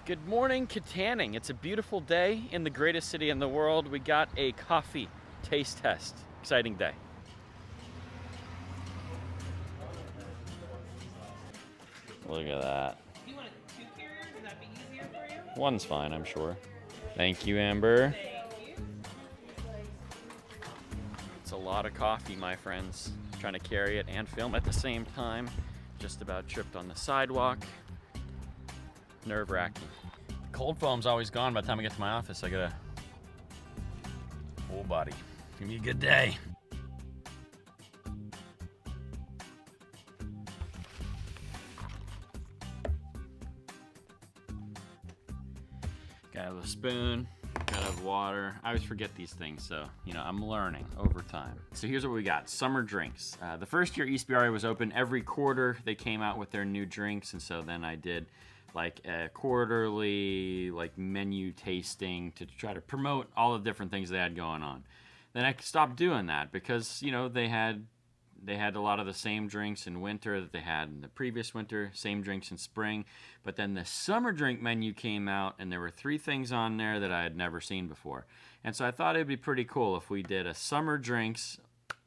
Good morning, Kittanning. It's a beautiful day in the greatest city in the world. We got a coffee taste test. Exciting day. Look at that. Do you want two carriers? Would that be easier for you? One's fine, I'm sure. Thank you, Amber. Thank you. It's a lot of coffee, my friends. Trying to carry it and film at the same time. Just about tripped on the sidewalk. Nerve-wracking. Cold foam's always gone by the time I get to my office. I got a full body. It's gonna be a good day. Gotta have a spoon, gotta have water. I always forget these things, so, I'm learning over time. So here's what we got, summer drinks. The first year Ispirare was open, every quarter they came out with their new drinks, and so then I did like a quarterly menu tasting to try to promote all the different things they had going on. Then I stopped doing that because, they had a lot of the same drinks in winter that they had in the previous winter, same drinks in spring. But then the summer drink menu came out, and there were 3 things on there that I had never seen before. And so I thought it'd be pretty cool if we did a summer drinks,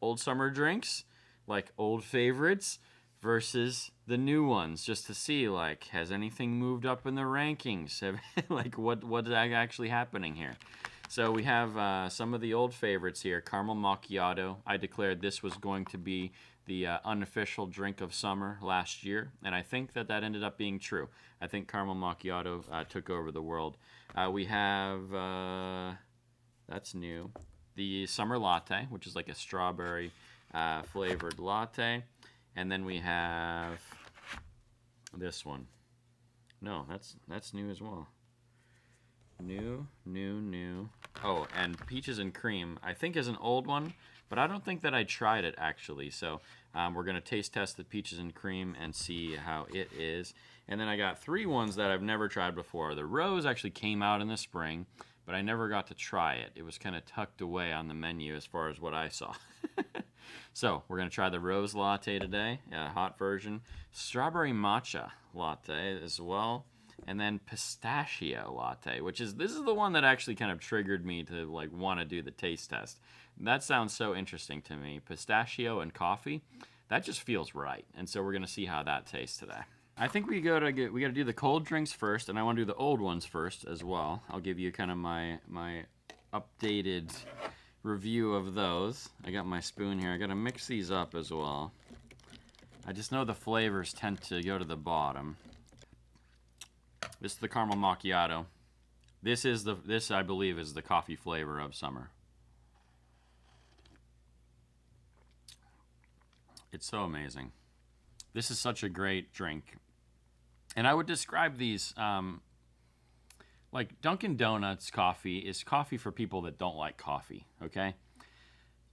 old summer drinks, like old favorites, versus the new ones, just to see, has anything moved up in the rankings? What is actually happening here? So we have some of the old favorites here. Caramel Macchiato. I declared this was going to be the unofficial drink of summer last year, and I think that ended up being true. I think Caramel Macchiato took over the world. We have, that's new, the Summer Latte, which is like a strawberry flavored latte. And then we have this one. No, that's new as well. New. Oh, and Peaches and Cream, I think is an old one, but I don't think that I tried it actually. So we're gonna taste test the Peaches and Cream and see how it is. And then I got 3 ones that I've never tried before. The Rose actually came out in the spring, but I never got to try it. It was kind of tucked away on the menu as far as what I saw. So we're gonna try the Rose Latte today, hot version. Strawberry Matcha Latte as well. And then Pistachio Latte, this is the one that actually kind of triggered me to want to do the taste test. That sounds so interesting to me. Pistachio and coffee, that just feels right. And so we're gonna see how that tastes today. I think we gotta do the cold drinks first, and I want to do the old ones first as well. I'll give you kind of my updated review of those. I got my spoon here. I gotta mix these up as well. I just know the flavors tend to go to the bottom. This is the Caramel Macchiato. This I believe is the coffee flavor of summer. It's so amazing. This is such a great drink. And I would describe these like Dunkin' Donuts coffee is coffee for people that don't like coffee, okay?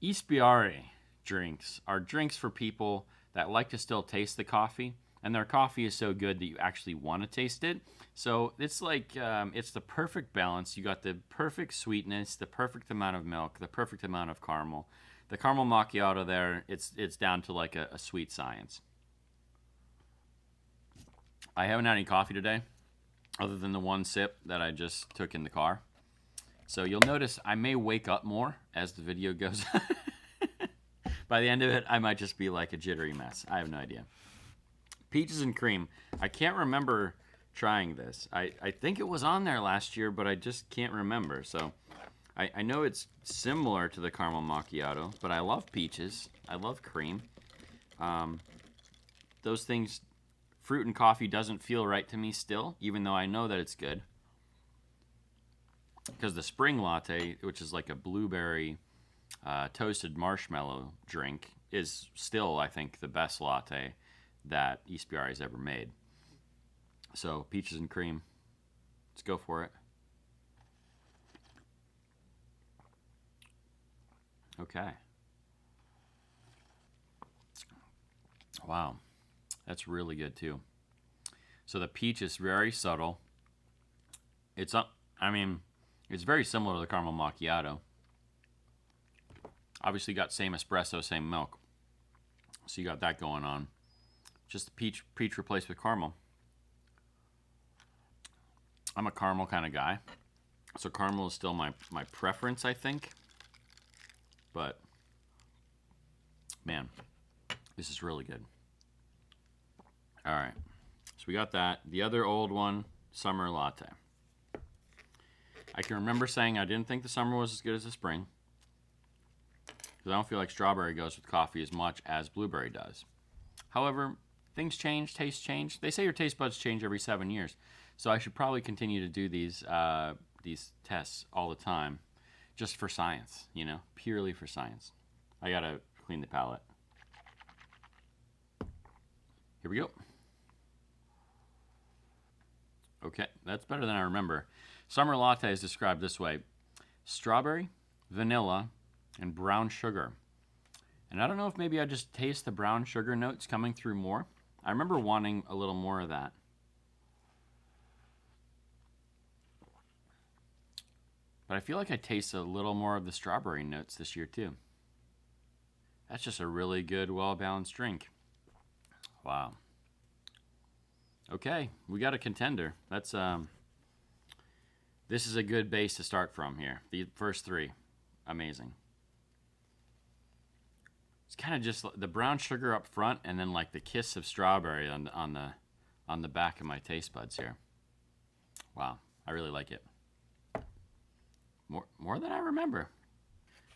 Ispirare drinks are drinks for people that like to still taste the coffee, and their coffee is so good that you actually want to taste it. So it's it's the perfect balance. You got the perfect sweetness, the perfect amount of milk, the perfect amount of caramel. The caramel macchiato there, it's down to like a sweet science. I haven't had any coffee today, other than the one sip that I just took in the car. So you'll notice I may wake up more as the video goes. By the end of it, I might just be like a jittery mess. I have no idea. Peaches and Cream. I can't remember trying this. I think it was on there last year, but I just can't remember. So I know it's similar to the Caramel Macchiato, but I love peaches. I love cream. Those things, fruit and coffee doesn't feel right to me still, even though I know that it's good. Because the Spring Latte, which is like a blueberry toasted marshmallow drink, is still, I think, the best latte that Ispirare has ever made. So, Peaches and Cream. Let's go for it. Okay. Wow. That's really good, too. So, the peach is very subtle. It's very similar to the Caramel Macchiato. Obviously got same espresso, same milk. So you got that going on. Just peach replaced with caramel. I'm a caramel kind of guy. So caramel is still my preference, I think. But, man, this is really good. All right. So we got that. The other old one, summer latte. I can remember saying I didn't think the summer was as good as the spring. Because I don't feel like strawberry goes with coffee as much as blueberry does. However, things change, tastes change. They say your taste buds change every 7 years. So I should probably continue to do these tests all the time, just for science, you know, purely for science. I gotta clean the palate. Here we go. Okay, that's better than I remember. Summer latte is described this way: strawberry, vanilla, and brown sugar. And I don't know if maybe I just taste the brown sugar notes coming through more. I remember wanting a little more of that. But I feel like I taste a little more of the strawberry notes this year too. That's just a really good, well-balanced drink. Wow. Okay, we got a contender. That's this is a good base to start from here. The first three, amazing. It's kind of just the brown sugar up front, and then like the kiss of strawberry on the back of my taste buds here. Wow, I really like it. More than I remember.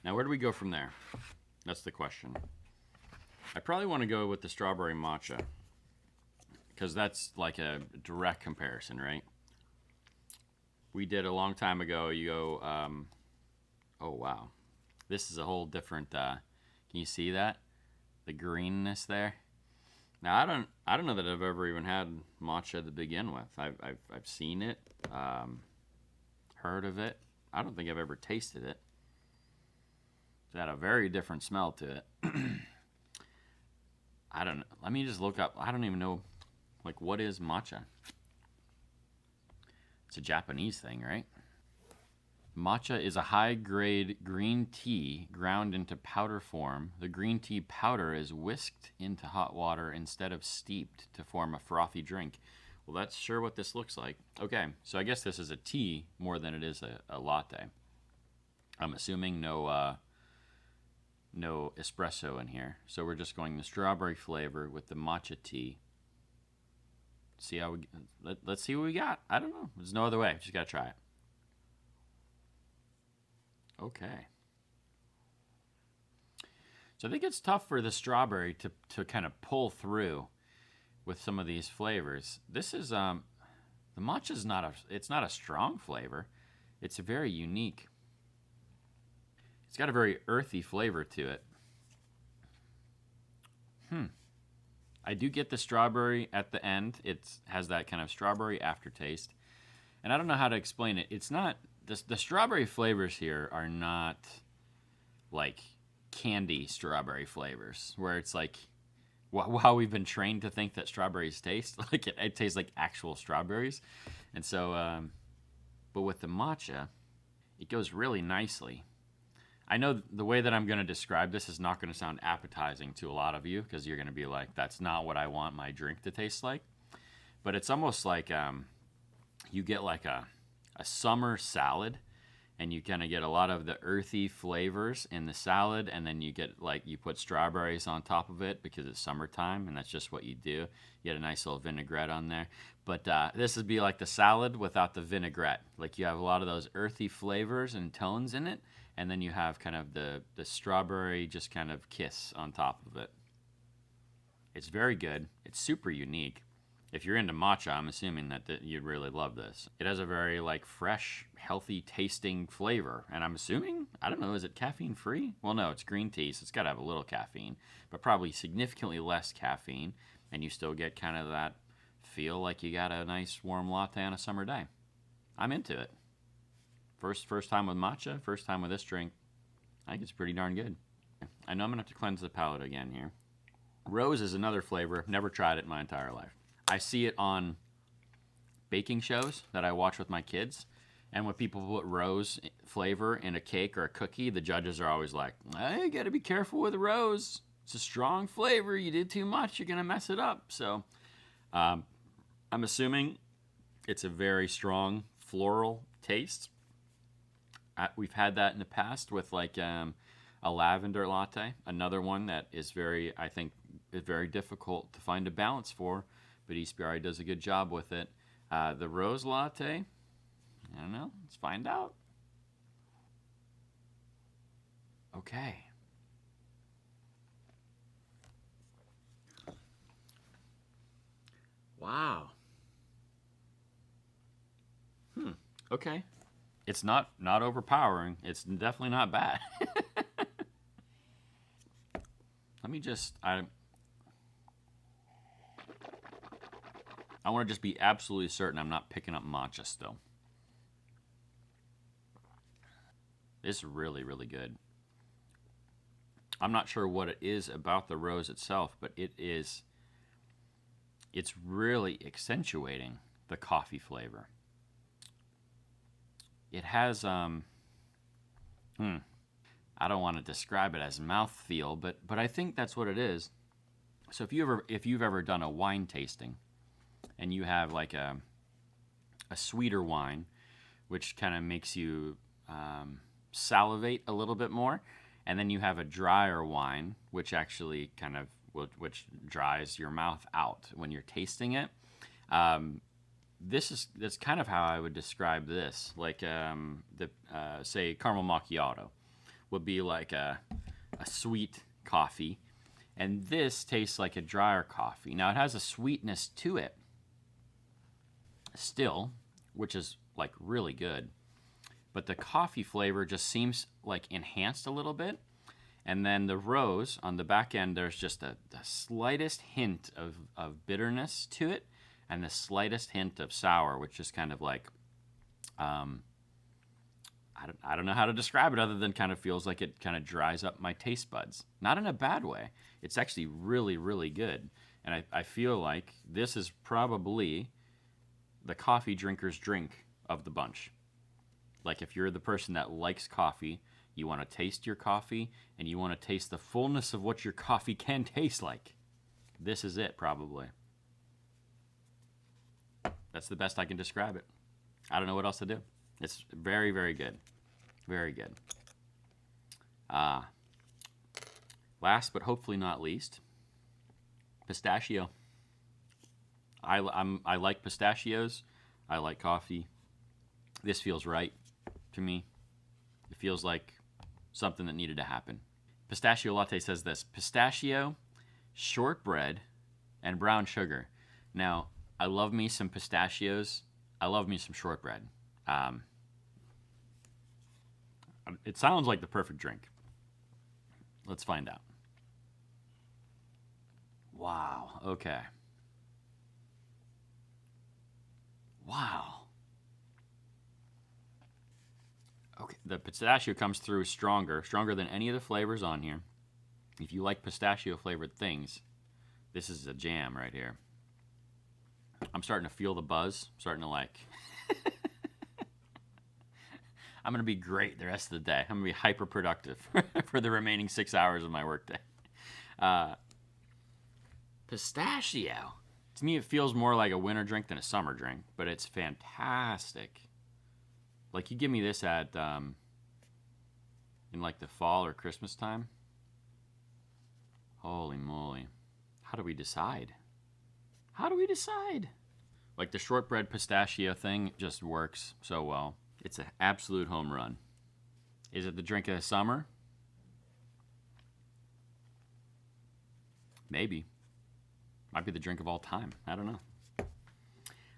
Now, where do we go from there? That's the question. I probably want to go with the strawberry matcha, because that's like a direct comparison, right? We did a long time ago. You go, oh wow, this is a whole different. Can you see that? The greenness there. Now I don't know that I've ever even had matcha to begin with. I've seen it, heard of it. I don't think I've ever tasted it. It's had a very different smell to it. I don't know. Let me just look up. I don't even know, like, what is matcha? It's a Japanese thing, right? Matcha is a high-grade green tea ground into powder form. The green tea powder is whisked into hot water instead of steeped to form a frothy drink. Well, that's sure what this looks like. Okay, so I guess this is a tea more than it is a latte. I'm assuming no espresso in here. So we're just going the strawberry flavor with the matcha tea. See how let's see what we got. I don't know. There's no other way. Just gotta try it. Okay. So I think it's tough for the strawberry to kind of pull through with some of these flavors. This is the matcha's not a strong flavor. It's very unique. It's got a very earthy flavor to it. I do get the strawberry at the end. It has that kind of strawberry aftertaste. And I don't know how to explain it. It's not, the strawberry flavors here are not like candy strawberry flavors, where it's like, how we've been trained to think that strawberries taste. Like it tastes like actual strawberries. And so, but with the matcha, it goes really nicely. I know the way that I'm going to describe this is not going to sound appetizing to a lot of you, because you're going to be like, that's not what I want my drink to taste like. But it's almost like you get like a summer salad, and you kind of get a lot of the earthy flavors in the salad, and then you get like, you put strawberries on top of it because it's summertime, and that's just what you do. You get a nice little vinaigrette on there. But this would be like the salad without the vinaigrette. Like you have a lot of those earthy flavors and tones in it, and then you have kind of the strawberry just kind of kiss on top of it. It's very good. It's super unique. If you're into matcha, I'm assuming that you'd really love this. It has a very like fresh, healthy tasting flavor. And I'm assuming, I don't know, is it caffeine free? Well, no, it's green tea, so it's got to have a little caffeine, but probably significantly less caffeine. And you still get kind of that feel like you got a nice warm latte on a summer day. I'm into it. First time with matcha, first time with this drink. I think it's pretty darn good. I know I'm gonna have to cleanse the palate again here. Rose is another flavor. Never tried it in my entire life. I see it on baking shows that I watch with my kids, and when people put rose flavor in a cake or a cookie, the judges are always like, "Hey, you gotta be careful with rose. It's a strong flavor. You did too much, you're gonna mess it up." So, I'm assuming It's a very strong floral taste. We've had that in the past with like a lavender latte, another one that is very, I think, is very difficult to find a balance for, but Ispirare does a good job with it. The rose latte, I don't know. Let's find out. Okay. Wow. Okay. It's not overpowering. It's definitely not bad. Let me just I want to just be absolutely certain I'm not picking up matcha still. This is really, really good. I'm not sure what it is about the rose itself, but it's really accentuating the coffee flavor. It has I don't want to describe it as mouthfeel, but I think that's what it is. So if you've ever done a wine tasting and you have like a sweeter wine, which kind of makes you salivate a little bit more, and then you have a drier wine, which actually kind of which dries your mouth out when you're tasting it. That's kind of how I would describe this. Like say caramel macchiato would be like a sweet coffee, and this tastes like a drier coffee. Now it has a sweetness to it still, which is like really good, but the coffee flavor just seems like enhanced a little bit. And then the rose on the back end, there's just the slightest hint of bitterness to it, and the slightest hint of sour, which is kind of like, I don't know how to describe it other than kind of feels like it kind of dries up my taste buds. Not in a bad way. It's actually really, really good. And I feel like this is probably the coffee drinker's drink of the bunch. Like if you're the person that likes coffee, you want to taste your coffee, and you want to taste the fullness of what your coffee can taste like, this is it probably. That's the best I can describe it. I don't know what else to do. It's very, very good. Very good. Last but hopefully not least, pistachio. I like pistachios. I like coffee. This feels right to me. It feels like something that needed to happen. Pistachio Latte says this: pistachio, shortbread, and brown sugar. Now, I love me some pistachios. I love me some shortbread. It sounds like the perfect drink. Let's find out. Wow. Okay. Wow. Okay, the pistachio comes through stronger than any of the flavors on here. If you like pistachio flavored things, this is a jam right here. I'm starting to feel the buzz. I'm starting to like. I'm going to be great the rest of the day. I'm going to be hyper productive for the remaining 6 hours of my workday. Pistachio. To me, it feels more like a winter drink than a summer drink, but it's fantastic. Like, you give me this at, in like the fall or Christmas time. Holy moly. How do we decide? Like, the shortbread pistachio thing just works so well. It's an absolute home run. Is it the drink of the summer? Maybe. Might be the drink of all time. I don't know.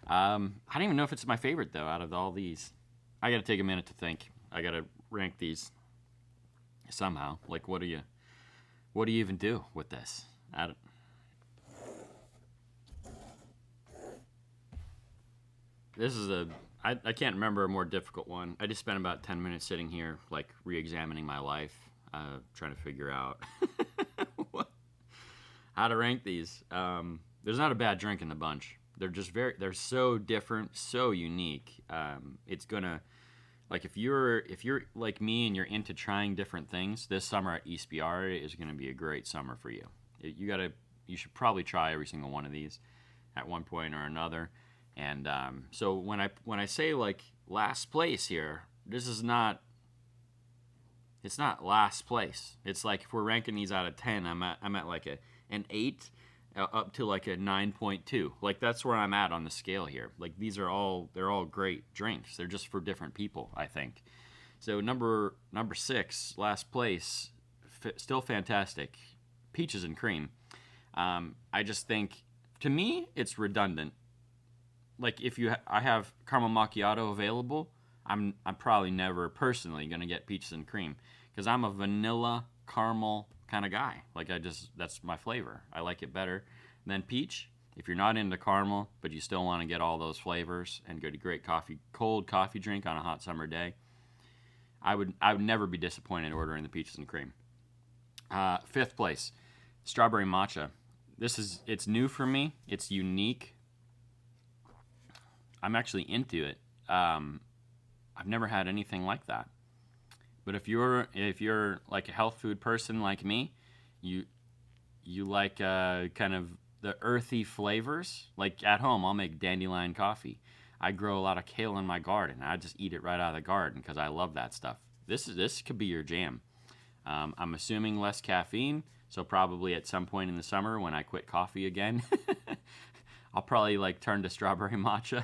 I don't even know if it's my favorite, though, out of all these. I got to take a minute to think. I got to rank these somehow. Like, what do you even do with this? This is I can't remember a more difficult one. I just spent about 10 minutes sitting here, like, re-examining my life, trying to figure out how to rank these. There's not a bad drink in the bunch. They're so different, so unique. It's gonna, like, if you're like me and you're into trying different things, this summer at Ispirare is gonna be a great summer for you. You should probably try every single one of these at one point or another. And so when I say like last place here, this is not. It's not last place. It's like if we're ranking these out of 10, I'm at like an 8 up to like a 9.2. Like that's where I'm at on the scale here. Like they're all great drinks. They're just for different people, I think. So number 6, last place, still fantastic. Peaches and cream. I just think, to me, it's redundant. Like if I have caramel macchiato available, I'm probably never personally gonna get peaches and cream because I'm a vanilla caramel kind of guy. Like that's my flavor. I like it better than peach. If you're not into caramel, but you still want to get all those flavors and get a great cold coffee drink on a hot summer day, I would never be disappointed ordering the peaches and cream. 5th place, strawberry matcha. It's new for me. It's unique. I'm actually into it. I've never had anything like that. But if you're like a health food person like me, you like kind of the earthy flavors. Like at home, I'll make dandelion coffee. I grow a lot of kale in my garden. I just eat it right out of the garden because I love that stuff. This could be your jam. I'm assuming less caffeine, so probably at some point in the summer when I quit coffee again, I'll probably like turn to strawberry matcha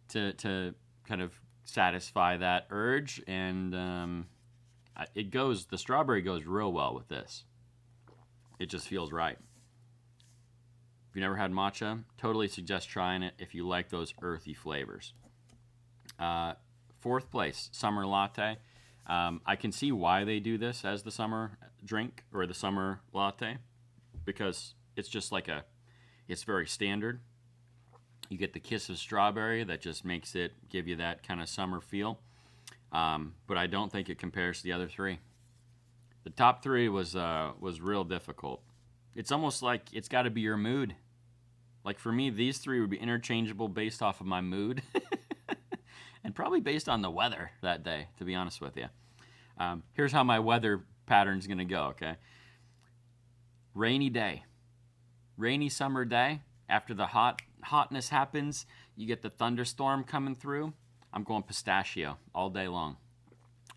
to kind of satisfy that urge, and the strawberry goes real well with this. It just feels right. If you never had matcha, totally suggest trying it if you like those earthy flavors. 4th place, summer latte. I can see why they do this as the summer drink or the summer latte, because it's just it's very standard. You get the kiss of strawberry that just makes it give you that kind of summer feel. But I don't think it compares to the other 3. The top 3 was real difficult. It's almost like it's got to be your mood. Like for me, these 3 would be interchangeable based off of my mood, and probably based on the weather that day. To be honest with you, here's how my weather pattern's gonna go. Okay, rainy day, rainy summer day. After the hotness happens, you get the thunderstorm coming through. I'm going pistachio all day long.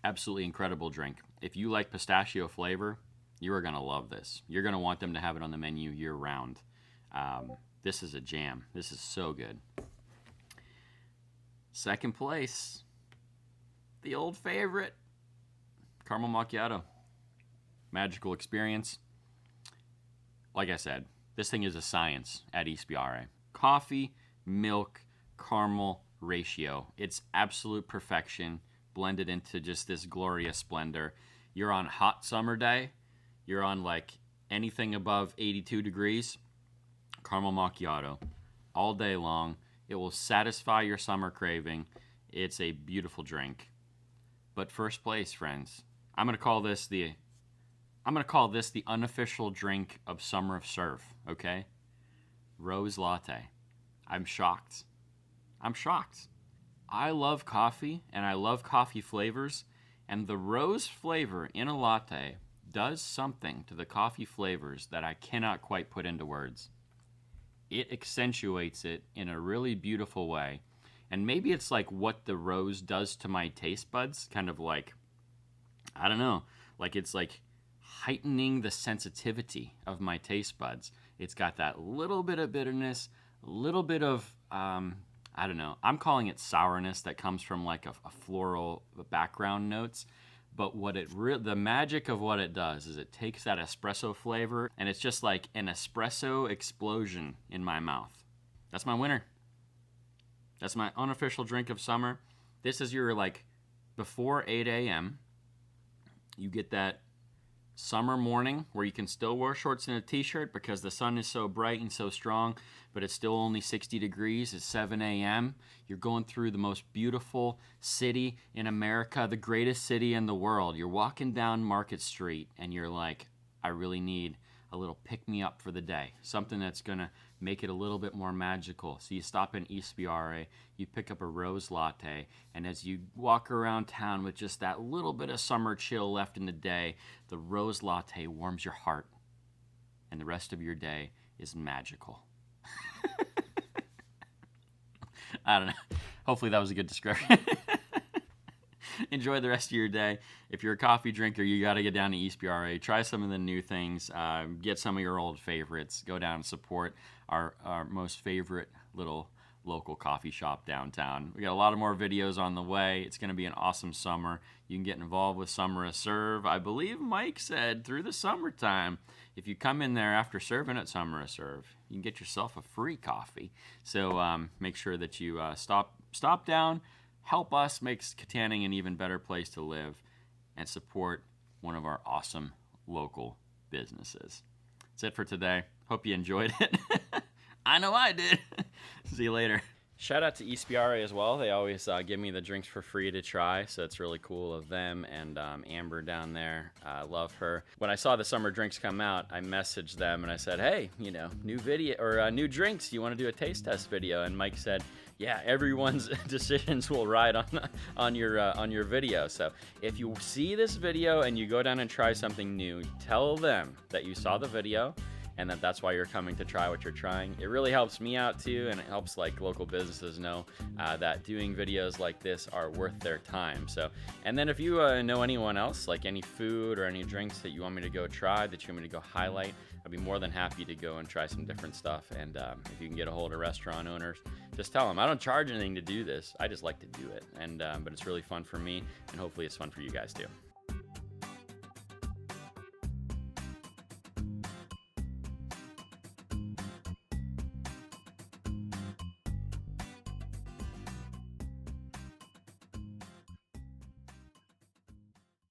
Absolutely incredible drink. If you like pistachio flavor, you are going to love this. You're going to want them to have it on the menu year round. This is a jam. This is so good. 2nd place, the old favorite, caramel macchiato. Magical experience. Like I said, this thing is a science at Ispirare. Coffee, milk, caramel ratio. It's absolute perfection blended into just this glorious splendor. You're on hot summer day. You're on like anything above 82 degrees. Caramel macchiato all day long. It will satisfy your summer craving. It's a beautiful drink. But first place, friends, I'm going to call this the unofficial drink of Summer of Surf, okay? Rose latte. I'm shocked. I love coffee, and I love coffee flavors, and the rose flavor in a latte does something to the coffee flavors that I cannot quite put into words. It accentuates it in a really beautiful way, and maybe it's like what the rose does to my taste buds, kind of like, I don't know, like it's like heightening the sensitivity of my taste buds. It's got that little bit of bitterness, a little bit of, I don't know, I'm calling it sourness that comes from like a floral background notes. But the magic of what it does is it takes that espresso flavor and it's just like an espresso explosion in my mouth. That's my winner. That's my unofficial drink of summer. This is your like before 8 a.m. You get that summer morning where you can still wear shorts and a t-shirt because the sun is so bright and so strong, but it's still only 60 degrees at 7 a.m. You're going through the most beautiful city in America, the greatest city in the world. You're walking down Market Street and you're like, I really need a little pick-me-up for the day, something that's going to make it a little bit more magical. So you stop in Ispirare, you pick up a rose latte, and as you walk around town with just that little bit of summer chill left in the day, the rose latte warms your heart, and the rest of your day is magical. I don't know. Hopefully that was a good description. Enjoy the rest of your day. If you're a coffee drinker, you got to get down to Ispirare. Try some of the new things. Get some of your old favorites. Go down and support our most favorite little local coffee shop downtown. We got a lot of more videos on the way. It's going to be an awesome summer. You can get involved with Summer a Serve. I believe Mike said through the summertime, if you come in there after serving at Summer a Serve, you can get yourself a free coffee. So make sure that you stop down, help us make Kittanning an even better place to live, and support one of our awesome local businesses. That's it for today. Hope you enjoyed it. I know I did. See you later. Shout out to Ispirare as well. They always give me the drinks for free to try, so it's really cool of them. And Amber down there, I love her. When I saw the summer drinks come out, I messaged them and I said, hey, new video or new drinks. You want to do a taste test video? And Mike said, yeah, everyone's decisions will ride on your video. So if you see this video and you go down and try something new, tell them that you saw the video and that's why you're coming to try what you're trying. It really helps me out too, and it helps like local businesses know that doing videos like this are worth their time. So, and then if you know anyone else, like any food or any drinks that you want me to go try, that you want me to go highlight, I'd be more than happy to go and try some different stuff. And if you can get a hold of restaurant owners, just tell them I don't charge anything to do this. I just like to do it, and but it's really fun for me, and hopefully it's fun for you guys too.